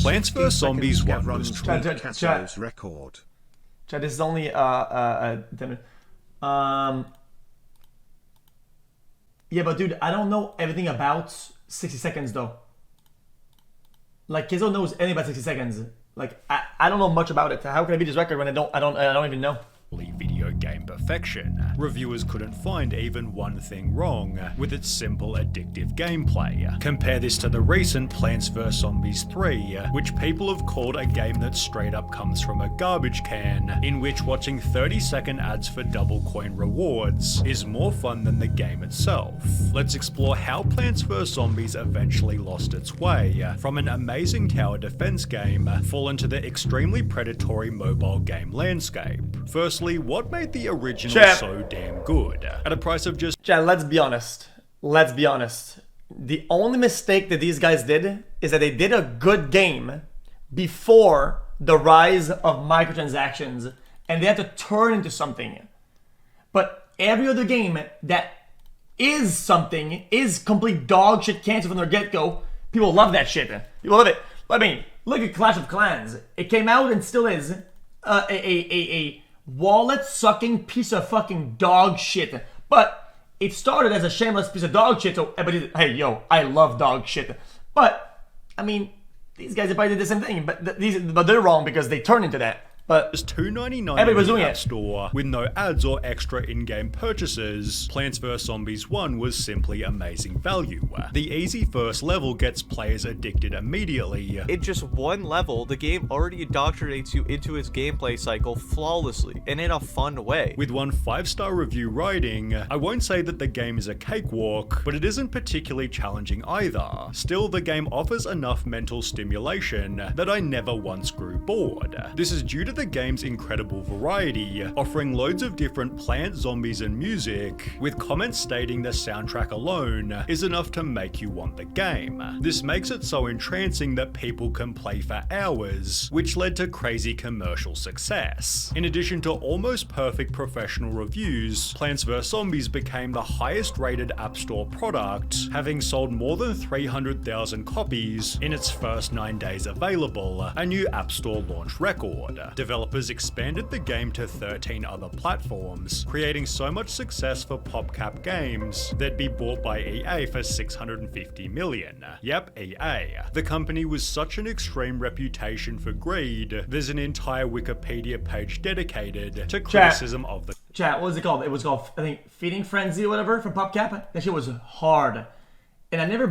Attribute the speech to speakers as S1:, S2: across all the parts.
S1: Plants vs Zombies 1 was
S2: Casso's record.
S3: Chat, this is only 10 minutes. Yeah, but dude, I don't know everything about 60 seconds though. Like Kizzo knows anything about 60 seconds. Like I don't know much about it. How can I beat this record when I don't even know?
S1: Video game perfection. Reviewers couldn't find even one thing wrong with its simple addictive gameplay. Compare this to the recent Plants vs Zombies 3, which people have called a game that straight up comes from a garbage can, in which watching 30-second ads for double coin rewards is more fun than the game itself. Let's explore how Plants vs Zombies eventually lost its way from an amazing tower defense game fallen to the extremely predatory mobile game landscape. Firstly, what made the original so damn good? At a price of just...
S3: Chat, let's be honest. Let's be honest. The only mistake that these guys did is that they did a good game before the rise of microtransactions, and they had to turn into something. But every other game that is something is complete dog shit cancer from their get-go. People love that shit. People love it. I mean, look at Clash of Clans. It came out and still is a wallet-sucking piece of fucking dog shit. But it started as a shameless piece of dog shit, so everybody, hey, yo, I love dog shit. But, I mean, these guys probably did the same thing, but they're wrong because they turned into that. But
S1: it's $2.99
S3: everybody was
S1: in
S3: doing
S1: the App
S3: it.
S1: Store with no ads or extra in-game purchases. Plants vs Zombies 1 was simply amazing value. The easy first level gets players addicted immediately.
S4: In just one level, the game already indoctrinates you into its gameplay cycle flawlessly and in a fun way.
S1: With one 5-star review writing, I won't say that the game is a cakewalk, but it isn't particularly challenging either. Still, the game offers enough mental stimulation that I never once grew bored. This is due to the game's incredible variety, offering loads of different plants, zombies, and music, with comments stating the soundtrack alone is enough to make you want the game. This makes it so entrancing that people can play for hours, which led to crazy commercial success. In addition to almost perfect professional reviews, Plants vs Zombies became the highest rated App Store product, having sold more than 300,000 copies in its first 9 days available, a new App Store launch record. Developers expanded the game to 13 other platforms, creating so much success for PopCap Games they'd be bought by EA for $650 million. Yep, EA. The company was such an extreme reputation for greed, there's an entire Wikipedia page dedicated to criticism of the...
S3: Chat, what was it called? It was called, I think, Feeding Frenzy or whatever from PopCap. That shit was hard. And I never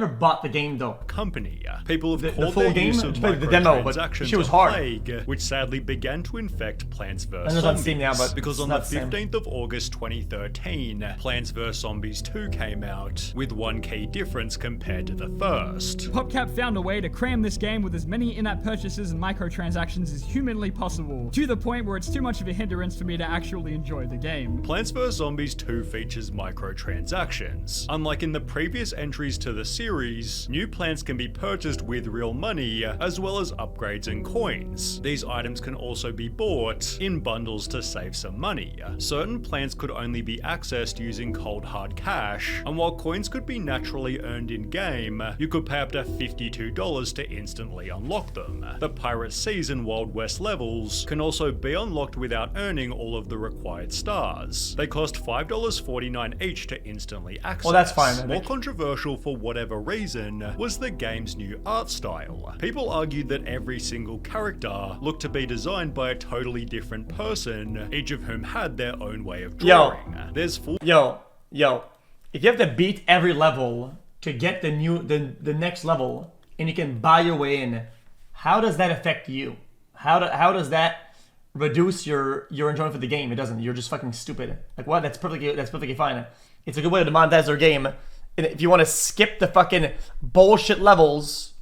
S3: bought the game though.
S1: Company. People have called
S3: full
S1: their
S3: game,
S1: use of
S3: the demo, but
S1: microtransactions
S3: she was
S1: a
S3: hard.
S1: plague, which sadly began to infect Plants vs
S3: I know it's on
S1: Zombies.
S3: Steam now, but
S1: because
S3: it's
S1: on the
S3: not the same.
S1: 15th of August 2013, Plants vs Zombies 2 came out, with one key difference compared to the first.
S5: PopCap found a way to cram this game with as many in-app purchases and microtransactions as humanly possible, to the point where it's too much of a hindrance for me to actually enjoy the game.
S1: Plants vs Zombies 2 features microtransactions. Unlike in the previous entries to the series, new plants can be purchased with real money, as well as upgrades and coins. These items can also be bought in bundles to save some money. Certain plants could only be accessed using cold hard cash, and while coins could be naturally earned in-game, you could pay up to $52 to instantly unlock them. The Pirate Seas and Wild West levels can also be unlocked without earning all of the required stars. They cost $5.49 each to instantly access.
S3: Well, that's fine, I
S1: More
S3: think.
S1: controversial for whatever reason was the game's new art style. People argued that every single character looked to be designed by a totally different person, each of whom had their own way of drawing. There's full
S3: Yo, if you have to beat every level to get the next level, and you can buy your way in, how does that affect you? How does that reduce your enjoyment for the game? It doesn't. You're just fucking stupid. Like what? That's perfectly fine. It's a good way to monetize their game. And if you want to skip the fucking bullshit levels,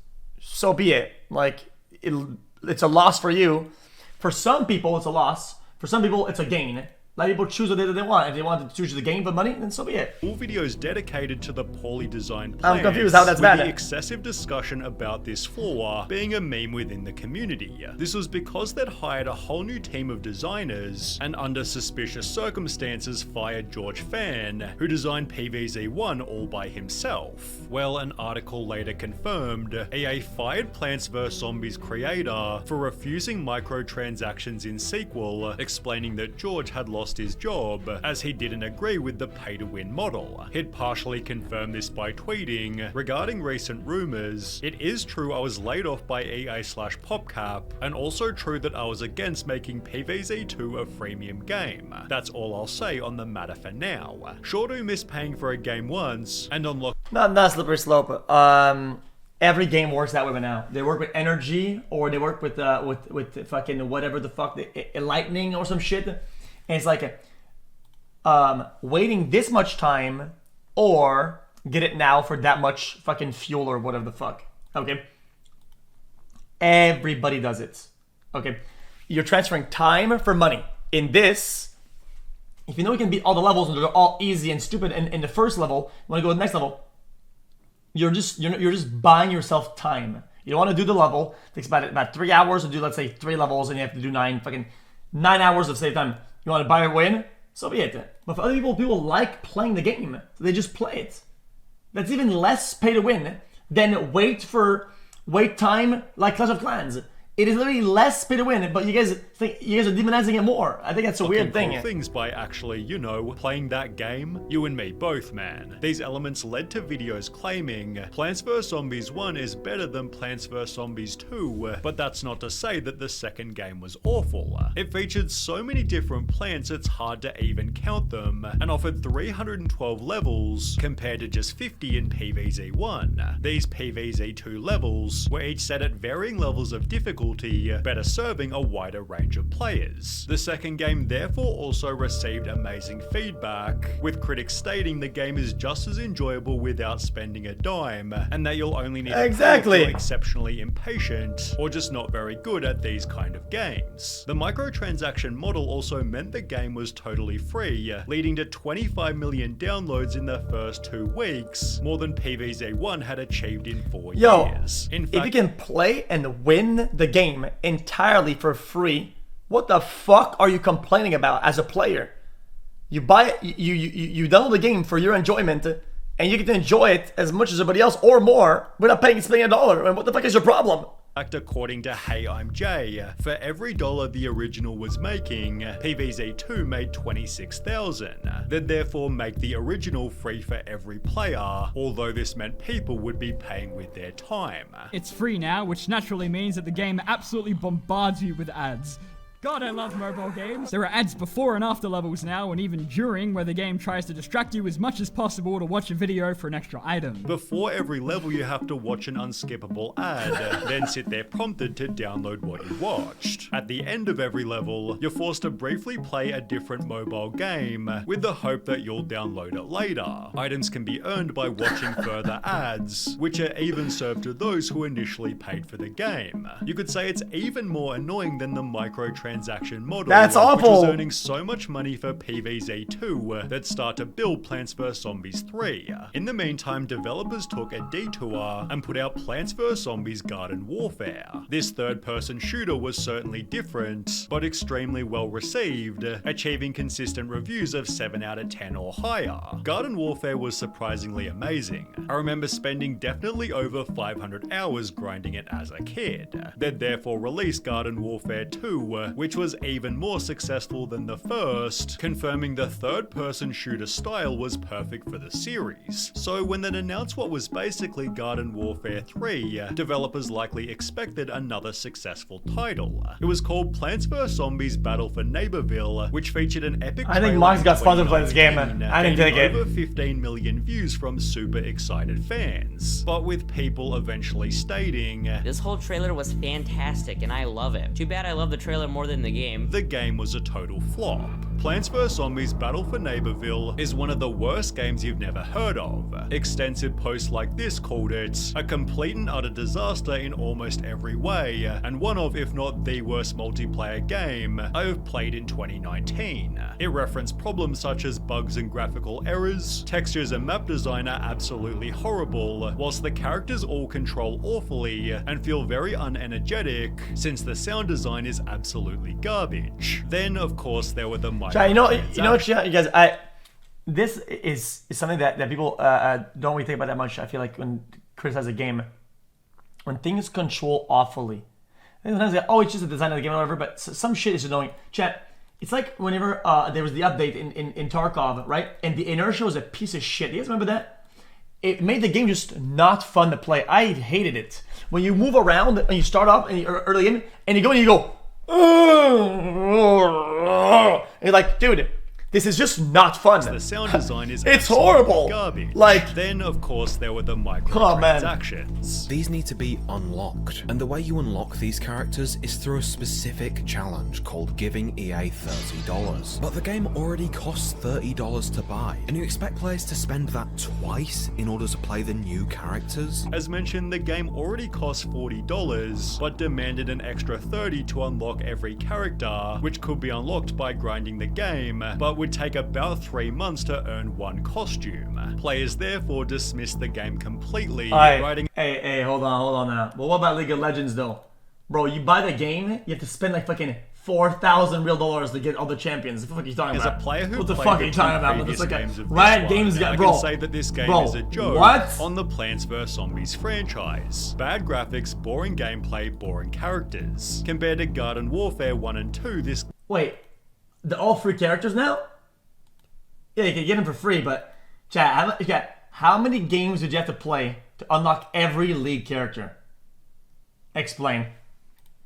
S3: so be it. Like, it's a loss for you. For some people, it's a loss. For some people, it's a gain. Let people choose what they want. If they want to choose the game for money, then so be it.
S1: All videos dedicated to the poorly designed plans,
S3: I'm confused how that's
S1: with
S3: bad.
S1: the excessive discussion about this flaw being a meme within the community. This was because they'd hired a whole new team of designers and under suspicious circumstances fired George Fan, who designed PvZ1 all by himself. Well, an article later confirmed EA fired Plants vs Zombies creator for refusing microtransactions in sequel, explaining that George had lost his job as he didn't agree with the pay-to-win model. He'd partially confirmed this by tweeting, regarding recent rumors, it is true I was laid off by EA/PopCap, and also true that I was against making PvZ2 a freemium game. That's all I'll say on the matter for now. Sure do miss paying for a game once, and unlock—
S3: Not slippery slope. Every game works that way now. They work with energy, or they work with fucking whatever the fuck, the lightning or some shit. And it's like waiting this much time, or get it now for that much fucking fuel or whatever the fuck. Okay. Everybody does it. Okay. You're transferring time for money. In this, if you know you can beat all the levels and they're all easy and stupid in the first level, you want to go to the next level, you're just buying yourself time. You don't want to do the level. It takes about 3 hours to do, let's say, 3 levels, and you have to do 9 hours of save time. You want to buy your way in? So be it. But for other people like playing the game, so they just play it. That's even less pay to win than wait time like Clash of Clans. It is literally less pay to win, but you guys think you guys are demonizing it more. I think that's a weird thing.
S1: Cool things by actually, playing that game. You and me both, man. These elements led to videos claiming Plants vs Zombies 1 is better than Plants vs Zombies 2, but that's not to say that the second game was awful. It featured so many different plants it's hard to even count them, and offered 312 levels compared to just 50 in PvZ1. These PvZ2 levels were each set at varying levels of difficulty, better serving a wider range of players. The second game therefore also received amazing feedback, with critics stating the game is just as enjoyable without spending a dime, and that you'll only need to play if you're exceptionally impatient or just not very good at these kind of games. The microtransaction model also meant the game was totally free, leading to 25 million downloads in the first 2 weeks, more than PvZ1 had achieved in 4 years. In fact,
S3: if you can play and win the game entirely for free, what the fuck are you complaining about as a player? You buy it, you download the game for your enjoyment, and you get to enjoy it as much as everybody else or more without spending $1. And what the fuck is your problem?
S1: According to Hey I'm Jay, for every dollar the original was making, PvZ2 made 26,000. They'd therefore make the original free for every player, although this meant people would be paying with their time.
S5: It's free now, which naturally means that the game absolutely bombards you with ads. God, I love mobile games. There are ads before and after levels now, and even during, where the game tries to distract you as much as possible to watch a video for an extra item.
S1: Before every level you have to watch an unskippable ad, then sit there prompted to download what you watched. At the end of every level, you're forced to briefly play a different mobile game, with the hope that you'll download it later. Items can be earned by watching further ads, which are even served to those who initially paid for the game. You could say it's even more annoying than the microtransaction model.
S3: That's awful.
S1: Which was earning so much money for PvZ2 that start to build Plants vs Zombies 3. In the meantime, developers took a detour and put out Plants vs Zombies Garden Warfare. This third-person shooter was certainly different, but extremely well received, achieving consistent reviews of 7 out of 10 or higher. Garden Warfare was surprisingly amazing. I remember spending definitely over 500 hours grinding it as a kid. They'd therefore released Garden Warfare 2, which was even more successful than the first, confirming the third-person shooter style was perfect for the series. So when they'd announced what was basically Garden Warfare 3, developers likely expected another successful title. It was called Plants vs Zombies Battle for Neighborville, which featured an epic
S3: I think Mark's got sponsored for this game. I didn't take it.
S1: Over 15 million views from super excited fans, but with people eventually stating,
S6: this whole trailer was fantastic and I love it. Too bad I love the trailer more than than the game.
S1: The game was a total flop. Plants vs. Zombies Battle for Neighborville is one of the worst games you've never heard of. Extensive posts like this called it a complete and utter disaster in almost every way, and one of, if not the worst multiplayer game I have played in 2019. It referenced problems such as bugs and graphical errors, textures and map design are absolutely horrible, whilst the characters all control awfully and feel very unenergetic, since the sound design is absolutely garbage. Then, of course, there were the
S3: you know what, you guys, this is something that people don't really think about that much. I feel like when criticize a game, when things control awfully, and sometimes they, oh, it's just the design of the game or whatever, but some shit is annoying. Chat, it's like whenever there was the update in Tarkov, right? And the inertia was a piece of shit. You guys remember that? It made the game just not fun to play. I hated it. When you move around and you start off and you're early in, and you go and you go, and you're like, dude, this is just not fun.
S1: The sound design is
S3: it's horrible.
S1: Garbage.
S3: Like,
S1: then of course there were the microtransactions.
S2: These need to be unlocked, and the way you unlock these characters is through a specific challenge called giving EA $30. But the game already costs $30 to buy, and you expect players to spend that twice in order to play the new characters?
S1: As mentioned, the game already cost $40, but demanded an extra $30 to unlock every character, which could be unlocked by grinding the game, but would take about 3 months to earn one costume. Players therefore dismissed the game completely, writing—
S3: Hey, hold on now. But what about League of Legends though? Bro, you buy the game, you have to spend like fucking $4,000 real to get all the champions. What the fuck are you talking about?
S1: As a player who
S3: what the
S1: played
S3: fuck are you talking about?
S1: previous
S3: Like
S1: games of
S3: Riot
S1: this
S3: Games
S1: one,
S3: got,
S1: I
S3: bro.
S1: can say that this game
S3: Bro,
S1: is a joke
S3: what?
S1: on the Plants vs. Zombies franchise. Bad graphics, boring gameplay, boring characters. Compared to Garden Warfare 1 and 2, this—
S3: Wait, all free characters now? Yeah, you can get them for free, but chat, how many games did you have to play to unlock every League character? Explain.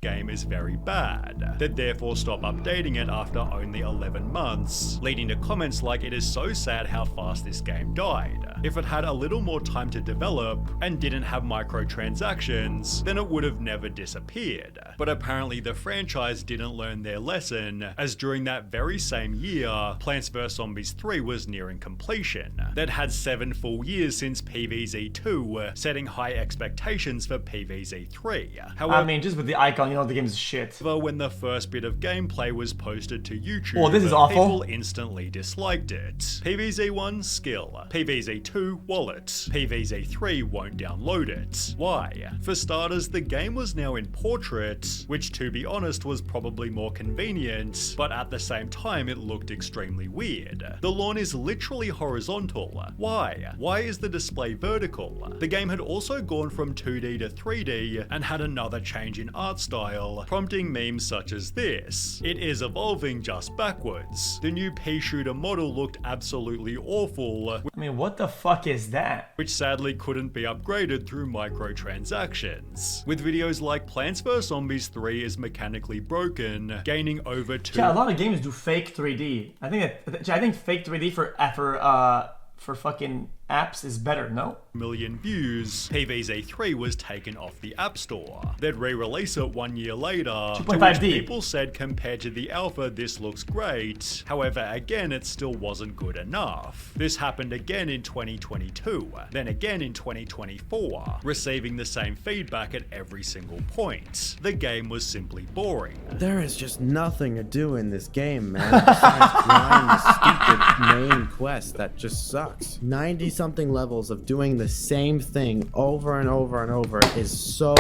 S1: game is very bad. They'd therefore stop updating it after only 11 months, leading to comments like, "It is so sad how fast this game died. If it had a little more time to develop and didn't have microtransactions, then it would have never disappeared." But apparently the franchise didn't learn their lesson, as during that very same year, Plants vs. Zombies 3 was nearing completion. They'd had 7 full years since PvZ2, setting high expectations for PvZ3. However,
S3: I mean, just with the icon, you know the game's shit.
S1: when the first bit of gameplay was posted to YouTube,
S3: Oh, this is awful.
S1: people instantly disliked it. PvZ1, skill. PvZ2, wallet. PvZ3 won't download it. Why? For starters, the game was now in portrait, which to be honest was probably more convenient, but at the same time it looked extremely weird. The lawn is literally horizontal. Why? Why is the display vertical? The game had also gone from 2D to 3D and had another change in art style, prompting memes such as this. It is evolving just backwards. The new pea shooter model looked absolutely awful,
S3: I mean, what the fuck is that?
S1: which sadly couldn't be upgraded through microtransactions. With videos like Plants vs. Zombies 3 is mechanically broken, gaining over 2
S3: Yeah, a lot of games do fake 3D. I think fake 3D for fucking apps is better, no?
S1: million views. PvZ3 was taken off the App Store. They'd re-release it 1 year later, to which
S3: 2.5D.
S1: people said compared to the alpha this looks great. However, again it still wasn't good enough. This happened again in 2022, then again in 2024, receiving the same feedback at every single point. The game was simply boring.
S7: There is just nothing to do in this game, man, besides grind the stupid main quest that just sucks. 90-something levels of doing the same thing over and over and over is so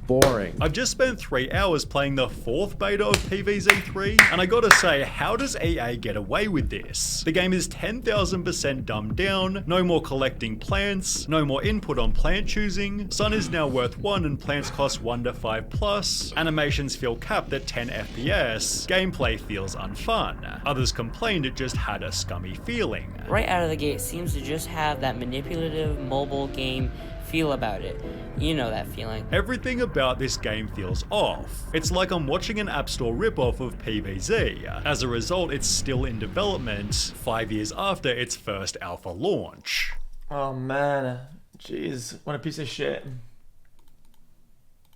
S7: boring.
S1: I've just spent 3 hours playing the 4th beta of PvZ3, and I gotta say, how does EA get away with this? The game is 10,000% dumbed down, no more collecting plants, no more input on plant choosing, sun is now worth 1 and plants cost 1 to 5 plus, animations feel capped at 10 FPS, gameplay feels unfun. Others complained it just had a scummy feeling.
S6: Right out of the gate, seems to just have that manipulative mobile game feel about it. You know that feeling.
S1: Everything about this game feels off. It's like I'm watching an App Store ripoff of PvZ. As a result, it's still in development 5 years after its first alpha launch.
S3: Oh man, jeez, what a piece of shit.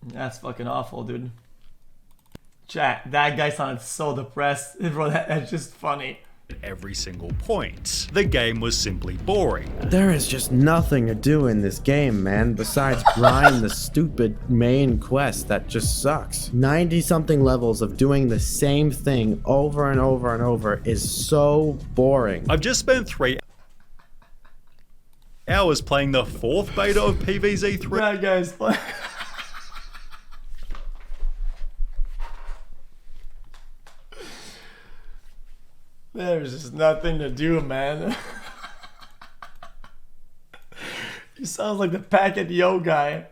S3: That's fucking awful, dude. Chat, that guy sounded so depressed. Bro, that's just funny.
S1: Every single point. The game was simply boring.
S7: There is just nothing to do in this game, man, besides grind the stupid main quest that just sucks. 90 something levels of doing the same thing over and over and over is so boring.
S1: I've just spent 3 hours playing the 4th beta of PvZ3.
S3: That guy's funny. There's just nothing to do, man. He sounds like the Packet Yo guy.